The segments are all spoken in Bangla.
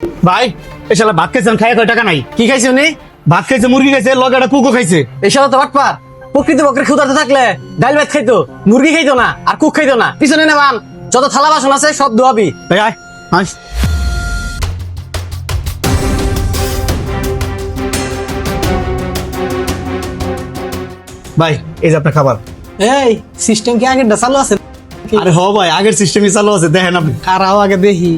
ভাই এই শালা ভাত খাইছেন, খাইয়া কয় টাকা নাই। কি খাইছে উনি? ভাত খাইছে, মুরগি খাইছে, লগে একটা কুকও খাইছে। এই শালা তো বাটপার। প্রকৃতি বকরে ক্ষুধার্ত থাকলে ডাল ভাত খাইতো, মুরগি খাইতো না, আর কুক খাইতো না। পিছনে নেবান যত থালা বাসন আছে সব ধোয়াবি। ভাই আয় আয়। ভাই এই যে আপনার খাবার। এই সিস্টেম কি আগেরটা চালু আছে? আরে হ ভাই, আগের সিস্টেমই চালু আছে, দেখেন আপনি। খারাও আগে দেখি।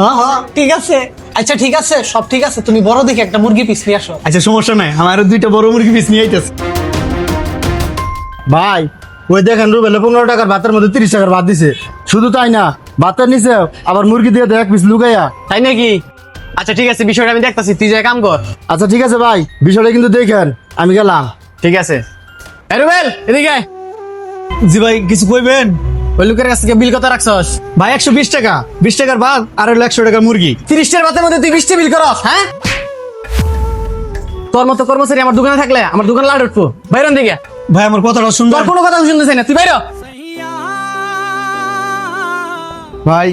হ্যাঁ হ্যাঁ ঠিক আছে, আচ্ছা ঠিক আছে, সব ঠিক আছে। তুমি বড় দেখে একটা মুরগি পিস নিয়ে আসো। আচ্ছা সমস্যা নাই, আমার আরো 2টা বড় মুরগি পিস নিয়ে আইতেছে। ভাই ওই দেখেন রুবেলে 15 টাকার ভাতের মধ্যে 30 টাকার ভাত দিছে। শুধু তাই না, ভাতের নিচে আবার মুরগি দিয়ে দেখ পিস লুকাইয়া। তাই নাকি? আচ্ছা ঠিক আছে, বিষয়টা আমি দেখতাছি, তুই যা কাম কর। আচ্ছা ঠিক আছে ভাই, বিষয়টা কিন্তু দেখেন, আমি গেলাম। ঠিক আছে। এই রুবেল এদিকে আয়। জি ভাই কিছু কইবেন? ওই লোকের কাছ থেকে বিল কত রাখছস? ভাই 120 টাকা, 20 টাকার ভাত আর হলো 100 টাকার মুরগি। 30টার ভাতের মধ্যে তুই 20টা বিল করস? হ্যাঁ, তোর মতো কর্মচারী আমার দোকানে থাকলে আমার দোকান লাট উঠবো। বাইরন দিকে। ভাই আমার কথাটা শুনবেন? তোর কোনো কথা শুনতে চাই না, তুই বাইর হ। ভাই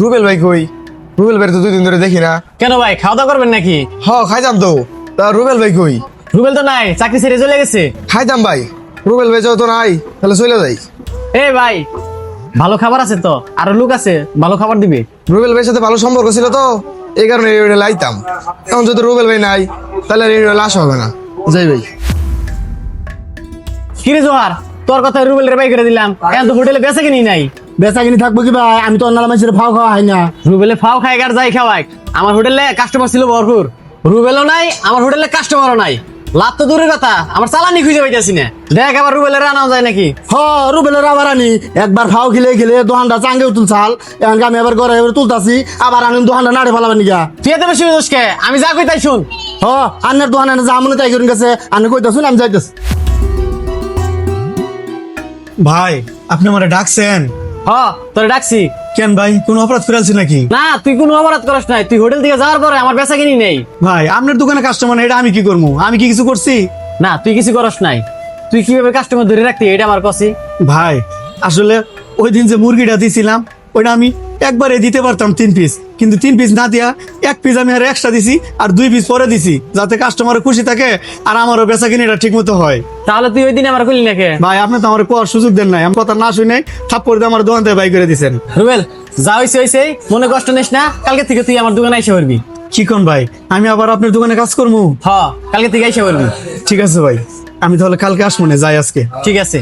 রুবেল ভাই কই? রুবেল ভাই তো 2 দিন ধরে দেখি না। কেন ভাই, খাওয়া দাওয়া করবেন নাকি? খাইতাম তো। তা রুবেল ভাই কই? রুবেল তো নাই, চাকরি ছেড়ে চলে গেছে। খাইতাম ভাই, রুবেল ভাই যাও তো নাই, তাহলে চলে যাই। এই ভাই, ভালো খাবার আছে তো, আরো লোক আছে ভালো খাবার দিবে। রুবেল ভাইয়ের সাথে ভালো সম্পর্ক ছিল তো, এই কারণে এই লাইতাম। এখন যদি রুবেল ভাই নাই তাহলে এই লাশ হবে না। যাই ভাই। কিরে জোহার, তোর কথা রুবেলের বাই করে দিলাম, এখন তো হোটেলে বেচা কিনি নাই। বেচা কিনি থাকবো কি ভাই? আমি তো অন্য মানুষের ফাও খাওয়া হয় না। রুবেলে ফাও খাই আর যাই খাওয়াই, আমার হোটেলে কাস্টমার ছিল ভরপুর। রুবেলও নাই, আমার হোটেলে কাস্টমারও নাই। লাভ তো দূরের কথা, আমার চালানি খুঁজে পাইতেছি না। দেখ আবার রুবেলের আনাও যায় নাকি। হ রুবেলের আবার আনি, একবার ফাও খেলে খেলে দোকানটা চাঙ্গে তুলছাল, এখন আমি আবার ঘরে তুলতাছি, আবার আনি দোকানটা নাড়ে ফেলাবেন নিকা। তুই এত বেশি দোষকে, আমি যা কই তাই শুন। হ আন্নের দোকানে যা মনে তাই করুন গেছে, আন্নে কইতাছুন, আমি যাইতেছি। ভাই আপনি আমারে ডাকছেন? হ, তোরে ডাকছি। কেন ভাই, কোন অপরাধ করেছি নাকি? না, তুই কোনো অপরাধ করিস নাই। তুই হোটেল থেকে যাওয়ার পরে আমার বেচা কিনি নেই। ভাই আপনার দোকানে কাস্টমার, এটা আমি কি করবো? আমি কি কিছু করছি? না, তুই কিছু করস নাই। তুই কিভাবে কাস্টমার ধরে রাখতি এটা আমার কছি। ভাই আসলে ওই দিন যে মুরগিটা দিছিলাম, ওইটা আমি একবারে দিতে পারতাম 3 পিস, কিন্তু 3 পিস না দিয়া 1 পিস আমি আর এক্সট্রা দিছি, আর 2 পিস পরে দিছি, যাতে কাস্টমার খুশি থাকে আর আমারও বেচা কিনিটা ঠিক মতো হয়। তাহলে তুই ওই দিন আমার খুলি নাকি? ভাই আপনি তো আমার কোয়ার সুযোগ দেন নাই, আমি কথা না শুনে থাপ্পড় দিয়ে আমার দোকান থেকে বাই করে দিছেন। রুবেল, যা হইছে হইছে, মনে কষ্ট নিস না। কালকে থেকে তুই আমার দোকানে এসে পড়বি। কি কোন ভাই, আমি আবার আপনার দোকানে কাজ করবো? হ, কালকে থেকে এসে পড়বি। ঠিক আছে ভাই, আমি তাহলে কালকে আসবো না, যাই আজকে। ঠিক আছে।